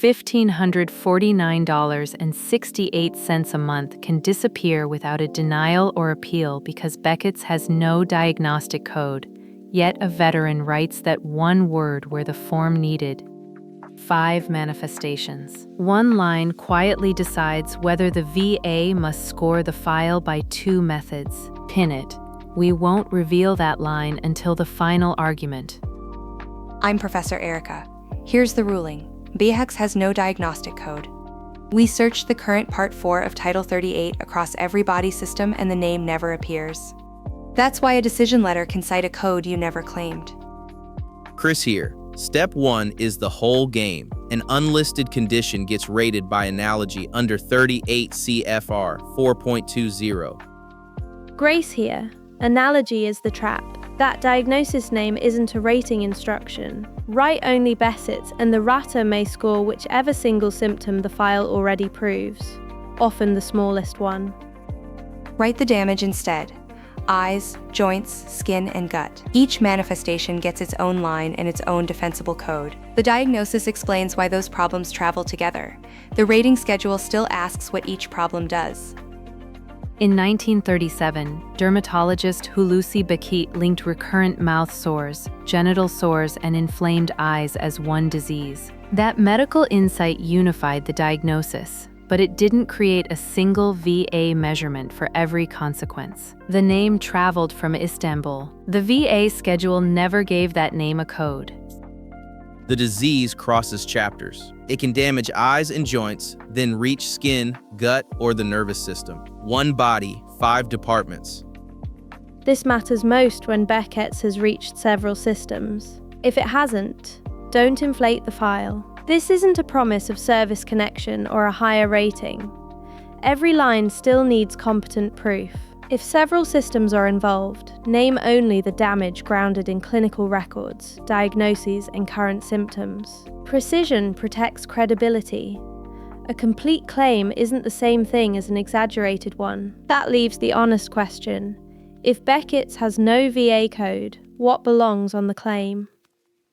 $1,549.68 a month can disappear without a denial or appeal because Behcet's has no diagnostic code, yet a veteran writes that one word where the form needed. 5 manifestations. One line quietly decides whether the VA must score the file by 2 methods. Pin it. We won't reveal that line until the final argument. I'm Professor Erica. Here's the ruling. Behcet has no diagnostic code. We searched the current Part 4 of Title 38 across every body system and the name never appears. That's why a decision letter can cite a code you never claimed. Chris here. Step 1 is the whole game. An unlisted condition gets rated by analogy under 38 CFR 4.20. Grace here. Analogy is the trap. That diagnosis name isn't a rating instruction. Write only Behcet and the rater may score whichever single symptom the file already proves, often the smallest one. Write the damage instead. Eyes, joints, skin, and gut. Each manifestation gets its own line and its own defensible code. The diagnosis explains why those problems travel together. The rating schedule still asks what each problem does. In 1937, dermatologist Behcet linked recurrent mouth sores, genital sores, and inflamed eyes as one disease. That medical insight unified the diagnosis, but it didn't create a single VA measurement for every consequence. The name traveled from Istanbul. The VA schedule never gave that name a code. The disease crosses chapters. It can damage eyes and joints, then reach skin, gut, or the nervous system. One body, 5 departments. This matters most when Behcet's has reached several systems. If it hasn't, don't inflate the file. This isn't a promise of service connection or a higher rating. Every line still needs competent proof. If several systems are involved, name only the damage grounded in clinical records, diagnoses, and current symptoms. Precision protects credibility. A complete claim isn't the same thing as an exaggerated one. That leaves the honest question. If Behcet's has no VA code, what belongs on the claim?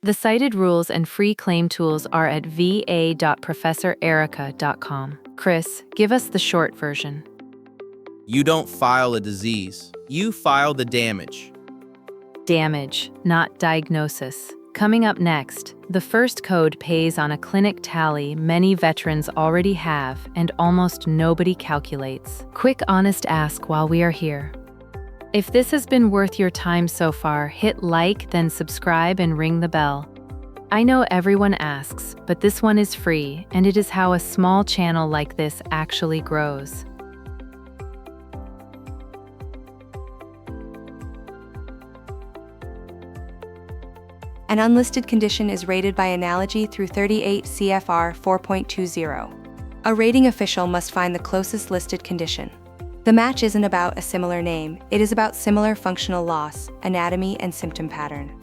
The cited rules and free claim tools are at va.professorerica.com. Chris, give us the short version. You don't file a disease. You file the damage. Damage, not diagnosis. Coming up next, the first code pays on a clinic tally many veterans already have and almost nobody calculates. Quick honest ask while we are here. If this has been worth your time so far, hit like, then subscribe and ring the bell. I know everyone asks, but this one is free, and it is how a small channel like this actually grows. An unlisted condition is rated by analogy through 38 CFR 4.20. A rating official must find the closest listed condition. The match isn't about a similar name, it is about similar functional loss, anatomy, and symptom pattern.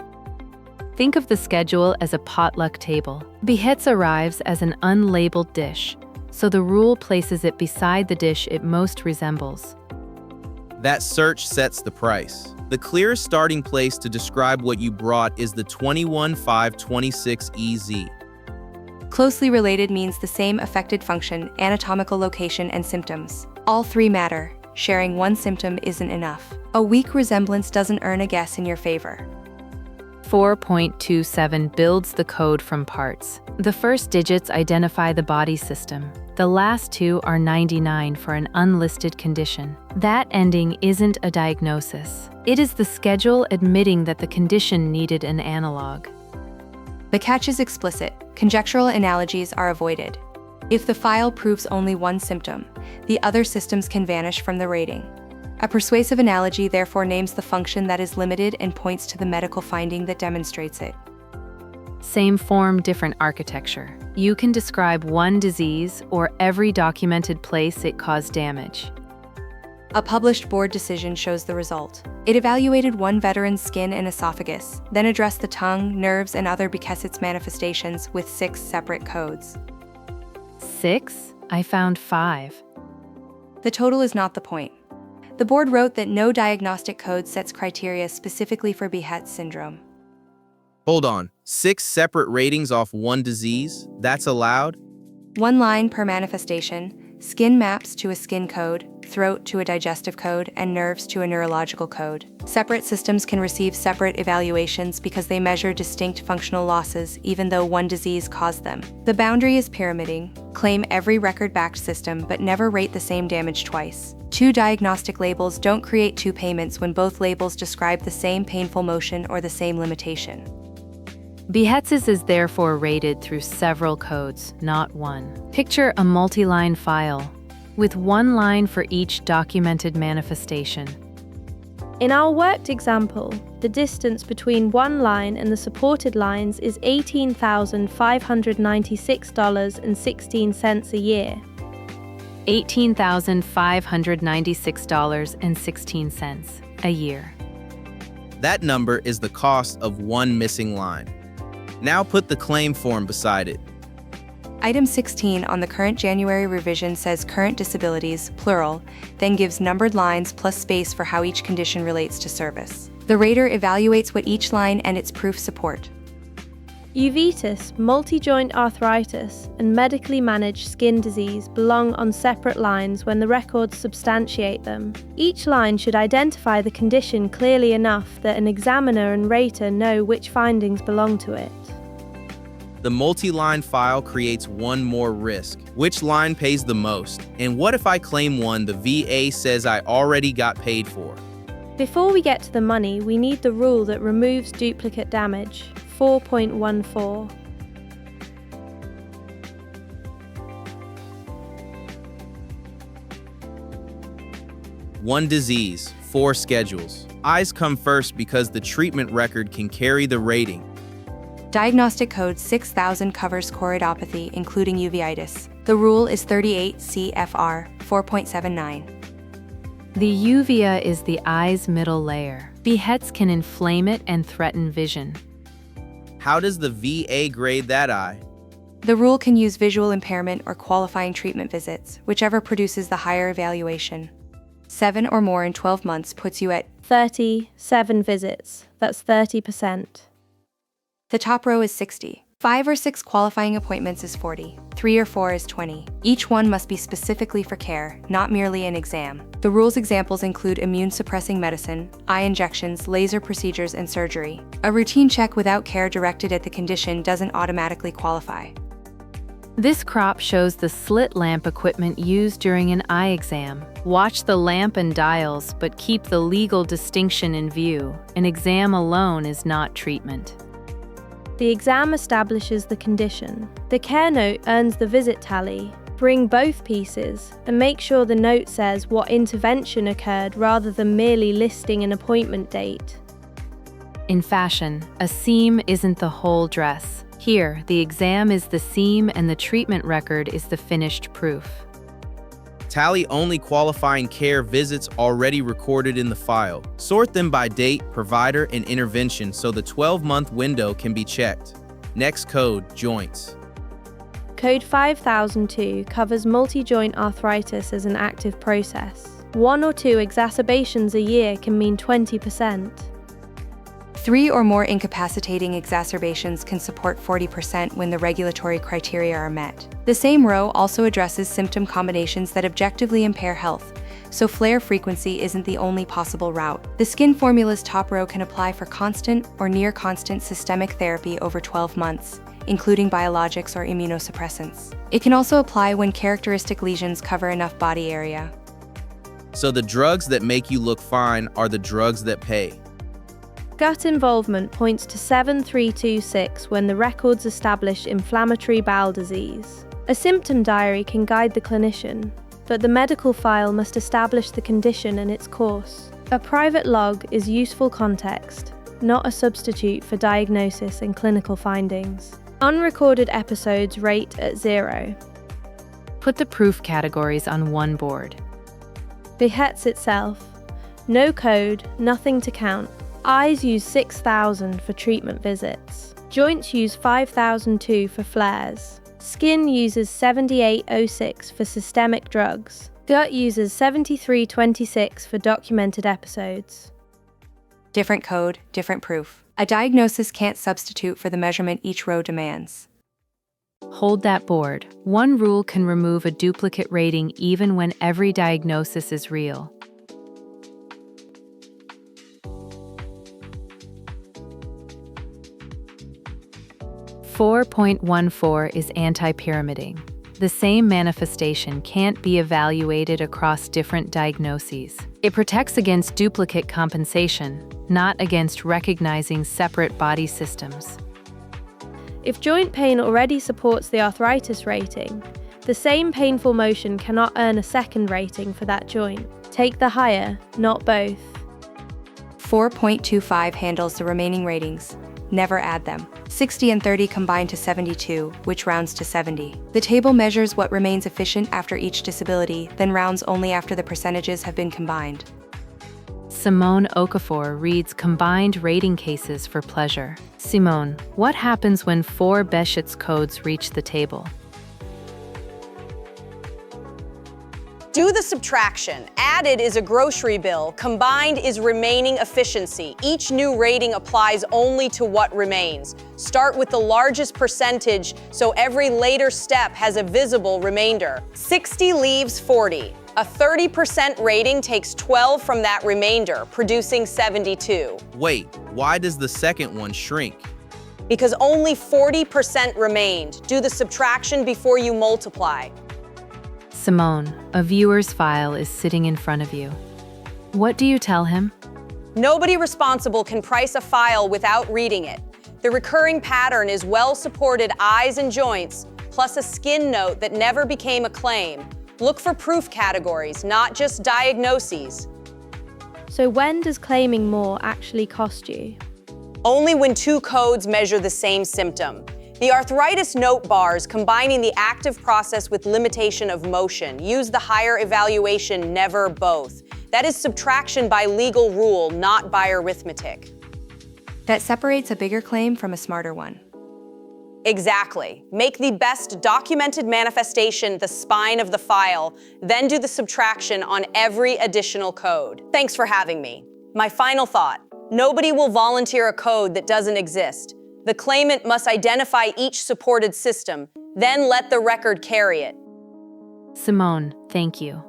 Think of the schedule as a potluck table. Behcet's arrives as an unlabeled dish, so the rule places it beside the dish it most resembles. That search sets the price. The clearest starting place to describe what you brought is the 21526EZ. Closely related means the same affected function, anatomical location, and symptoms. All 3 matter. Sharing one symptom isn't enough. A weak resemblance doesn't earn a guess in your favor. 4.27 builds the code from parts. The first digits identify the body system. The last 2 are 99 for an unlisted condition. That ending isn't a diagnosis. It is the schedule admitting that the condition needed an analog. The catch is explicit. Conjectural analogies are avoided. If the file proves only one symptom, the other systems can vanish from the rating. A persuasive analogy therefore names the function that is limited and points to the medical finding that demonstrates it. Same form, different architecture. You can describe one disease or every documented place it caused damage. A published board decision shows the result. It evaluated one veteran's skin and esophagus, then addressed the tongue, nerves, and other Behcet's manifestations with 6 separate codes. 6? I found 5. The total is not the point. The board wrote that no diagnostic code sets criteria specifically for Behcet syndrome. Hold on, 6 separate ratings off one disease? That's allowed? One line per manifestation, skin maps to a skin code, throat to a digestive code, and nerves to a neurological code. Separate systems can receive separate evaluations because they measure distinct functional losses even though one disease caused them. The boundary is pyramiding. Claim every record-backed system but never rate the same damage twice. Two diagnostic labels don't create two payments when both labels describe the same painful motion or the same limitation. Behcet is therefore rated through several codes, not one. Picture a multi-line file, with one line for each documented manifestation. In our worked example, the distance between one line and the supported lines is $18,596.16 a year. $18,596.16 a year. That number is the cost of one missing line. Now put the claim form beside it. Item 16 on the current January revision says current disabilities, plural, then gives numbered lines plus space for how each condition relates to service. The rater evaluates what each line and its proof support. Uveitis, multi-joint arthritis, and medically managed skin disease belong on separate lines when the records substantiate them. Each line should identify the condition clearly enough that an examiner and rater know which findings belong to it. The multi-line file creates one more risk. Which line pays the most? And what if I claim one the VA says I already got paid for? Before we get to the money, we need the rule that removes duplicate damage, 4.14. One disease, 4 schedules. Eyes come first because the treatment record can carry the rating. Diagnostic code 6000 covers choroidopathy, including uveitis. The rule is 38 CFR 4.79. The uvea is the eye's middle layer. Behcets can inflame it and threaten vision. How does the VA grade that eye? The rule can use visual impairment or qualifying treatment visits, whichever produces the higher evaluation. 7 or more in 12 months puts you at 37 visits. That's 30%. the top row is 60. 5 or 6 qualifying appointments is 40. 3 or 4 is 20. Each one must be specifically for care, not merely an exam. The rule's examples include immune-suppressing medicine, eye injections, laser procedures, and surgery. A routine check without care directed at the condition doesn't automatically qualify. This crop shows the slit lamp equipment used during an eye exam. Watch the lamp and dials, but keep the legal distinction in view. An exam alone is not treatment. The exam establishes the condition. The care note earns the visit tally. Bring both pieces and make sure the note says what intervention occurred rather than merely listing an appointment date. In fashion, a seam isn't the whole dress. Here, the exam is the seam and the treatment record is the finished proof. Tally only qualifying care visits already recorded in the file. Sort them by date, provider, and intervention so the 12-month window can be checked. Next code, joints. Code 5002 covers multi-joint arthritis as an active process. 1 or 2 exacerbations a year can mean 20%. 3 or more incapacitating exacerbations can support 40% when the regulatory criteria are met. The same row also addresses symptom combinations that objectively impair health, so flare frequency isn't the only possible route. The skin formula's top row can apply for constant or near constant systemic therapy over 12 months, including biologics or immunosuppressants. It can also apply when characteristic lesions cover enough body area. So the drugs that make you look fine are the drugs that pay. Gut involvement points to 7326 when the records establish inflammatory bowel disease. A symptom diary can guide the clinician, but the medical file must establish the condition and its course. A private log is useful context, not a substitute for diagnosis and clinical findings. Unrecorded episodes rate at 0. Put the proof categories on one board. Behcet itself. No code, nothing to count. Eyes use 6,000 for treatment visits. Joints use 5,002 for flares. Skin uses 7806 for systemic drugs. Gut uses 7326 for documented episodes. Different code, different proof. A diagnosis can't substitute for the measurement each row demands. Hold that board. One rule can remove a duplicate rating even when every diagnosis is real. "4.14 is anti-pyramiding. The same manifestation can't be evaluated across different diagnoses. It protects against duplicate compensation, not against recognizing separate body systems." If joint pain already supports the arthritis rating, the same painful motion cannot earn a second rating for that joint. Take the higher, not both. 4.25 handles the remaining ratings. Never add them. 60 and 30 combine to 72, which rounds to 70. The table measures what remains efficient after each disability, then rounds only after the percentages have been combined. Simone Okafor reads combined rating cases for pleasure. Simone, what happens when 4 Behcet's codes reach the table? Do the subtraction. Added is a grocery bill. Combined is remaining efficiency. Each new rating applies only to what remains. Start with the largest percentage, so every later step has a visible remainder. 60 leaves 40. A 30% rating takes 12 from that remainder, producing 72. Wait, why does the second one shrink? Because only 40% remained. Do the subtraction before you multiply. Simone, a viewer's file is sitting in front of you. What do you tell him? Nobody responsible can price a file without reading it. The recurring pattern is well-supported eyes and joints, plus a skin note that never became a claim. Look for proof categories, not just diagnoses. So when does claiming more actually cost you? Only when 2 codes measure the same symptom. The arthritis note bars combining the active process with limitation of motion. Use the higher evaluation, never both. That is subtraction by legal rule, not by arithmetic. That separates a bigger claim from a smarter one. Exactly. Make the best documented manifestation the spine of the file, then do the subtraction on every additional code. Thanks for having me. My final thought: nobody will volunteer a code that doesn't exist. The claimant must identify each supported system, then let the record carry it. Simone, thank you.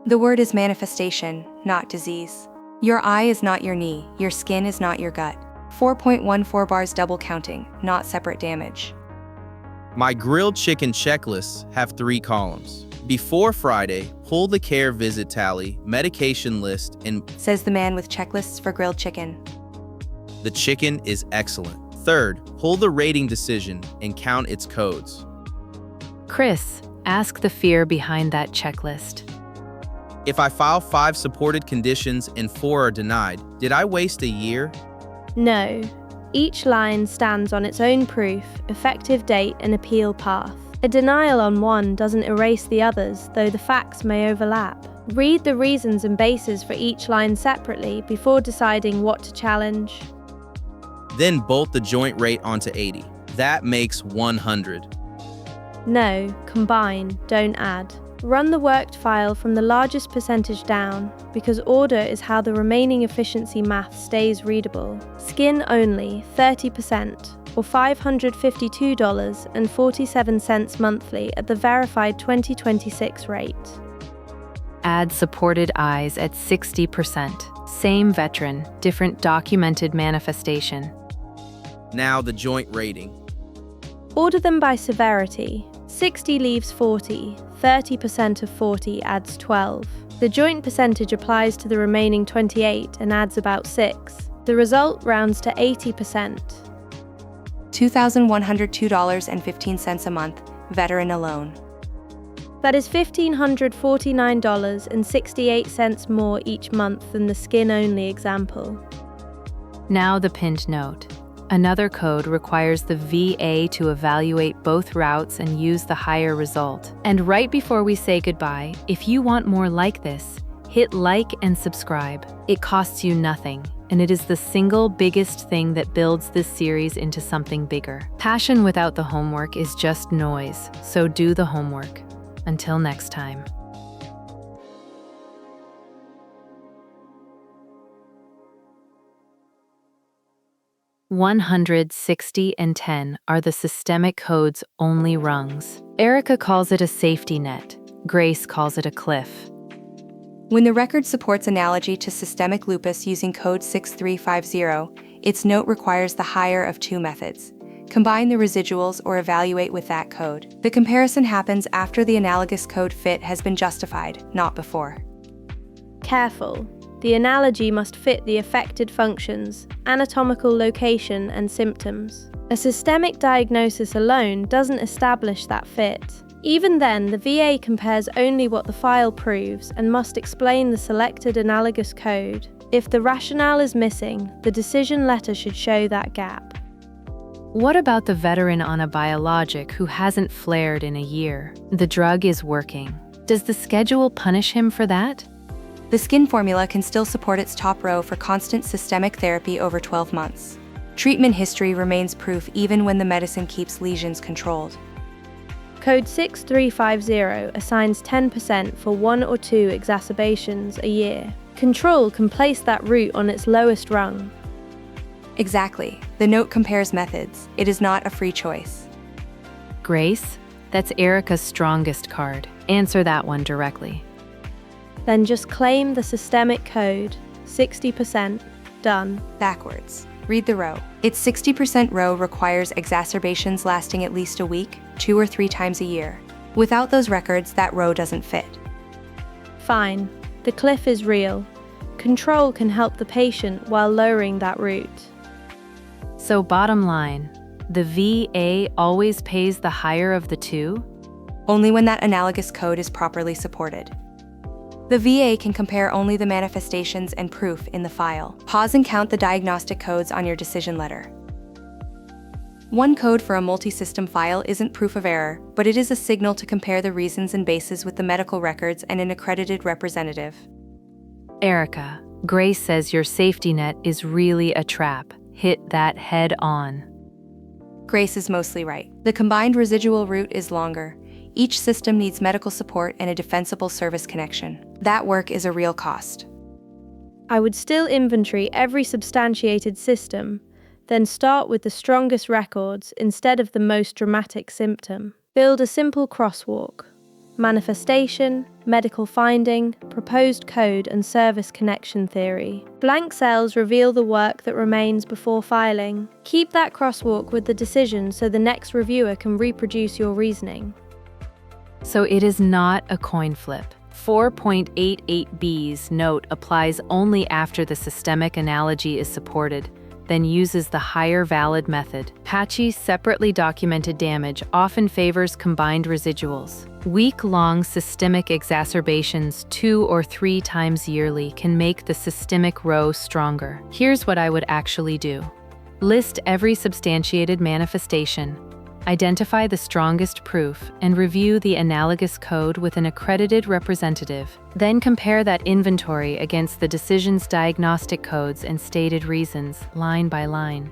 The word is manifestation, not disease. Your eye is not your knee, your skin is not your gut. 4.14 bars double counting, not separate damage. My grilled chicken checklists have 3 columns. Before Friday, pull the care visit tally, medication list, and Says the man with checklists for grilled chicken. the chicken is excellent. Third, pull the rating decision and count its codes. Chris, ask the fear behind that checklist. If I file 5 supported conditions and 4 are denied, did I waste a year? No. Each line stands on its own proof, effective date, and appeal path. A denial on one doesn't erase the others, though the facts may overlap. Read the reasons and bases for each line separately before deciding what to challenge. Then bolt the joint rate onto 80. That makes 100. No, combine, don't add. Run the worked file from the largest percentage down, because order is how the remaining efficiency math stays readable. Skin only, 30%, or $552.47 monthly at the verified 2026 rate. Add supported eyes at 60%. Same veteran, different documented manifestation. Now the joint rating. Order them by severity. 60 leaves 40, 30% of 40 adds 12. The joint percentage applies to the remaining 28 and adds about 6. The result rounds to 80%. $2,102.15 a month, veteran alone. That is $1,549.68 more each month than the skin-only example. Now the pinned note. Another code requires the VA to evaluate both routes and use the higher result. And right before we say goodbye, if you want more like this, hit like and subscribe. It costs you nothing, and it is the single biggest thing that builds this series into something bigger. Passion without the homework is just noise, so do the homework. Until next time. 100, 60, and 10 are the systemic code's only rungs. Erica calls it a safety net. Grace calls it a cliff. When the record supports analogy to systemic lupus using code 6350, its note requires the higher of two methods. Combine the residuals or evaluate with that code. The comparison happens after the analogous code fit has been justified, not before. Careful. The analogy must fit the affected functions, anatomical location, and symptoms. A systemic diagnosis alone doesn't establish that fit. Even then, the VA compares only what the file proves and must explain the selected analogous code. If the rationale is missing, the decision letter should show that gap. What about the veteran on a biologic who hasn't flared in a year? The drug is working. Does the schedule punish him for that? The skin formula can still support its top row for constant systemic therapy over 12 months. Treatment history remains proof even when the medicine keeps lesions controlled. Code 6350 assigns 10% for 1 or 2 exacerbations a year. Control can place that root on its lowest rung. Exactly. The note compares methods. It is not a free choice. Grace, that's Erica's strongest card. Answer that one directly. Then just claim the systemic code, 60%, done. Backwards. Read the row. Its 60% row requires exacerbations lasting at least a week, 2 or 3 times a year. Without those records, that row doesn't fit. Fine. The cliff is real. Control can help the patient while lowering that root. So bottom line, the VA always pays the higher of the two? Only when that analogous code is properly supported. The VA can compare only the manifestations and proof in the file. Pause and count the diagnostic codes on your decision letter. One code for a multi-system file isn't proof of error, but it is a signal to compare the reasons and bases with the medical records and an accredited representative. Erica, Grace says your safety net is really a trap. Hit that head on. Grace is mostly right. The combined residual root is longer. Each system needs medical support and a defensible service connection. That work is a real cost. I would still inventory every substantiated system, then start with the strongest records instead of the most dramatic symptom. Build a simple crosswalk. Manifestation, medical finding, proposed code, and service connection theory. Blank cells reveal the work that remains before filing. Keep that crosswalk with the decision so the next reviewer can reproduce your reasoning. So it is not a coin flip. 4.88b's note applies only after the systemic analogy is supported, then uses the higher valid method. Patchy, separately documented damage often favors combined residuals. Week-long systemic exacerbations 2 or 3 times yearly can make the systemic row stronger. Here's what I would actually do. List every substantiated manifestation. Identify the strongest proof and review the analogous code with an accredited representative. Then compare that inventory against the decision's diagnostic codes and stated reasons, line by line.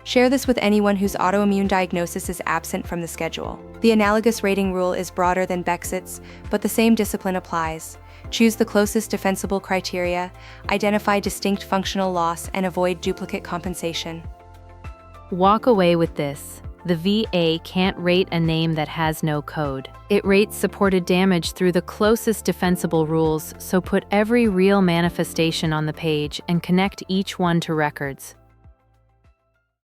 Share this with anyone whose autoimmune diagnosis is absent from the schedule. The analogous rating rule is broader than Behcet's, but the same discipline applies. Choose the closest defensible criteria, identify distinct functional loss, and avoid duplicate compensation. Walk away with this. The VA can't rate a name that has no code. It rates supported damage through the closest defensible rules, so put every real manifestation on the page and connect each one to records.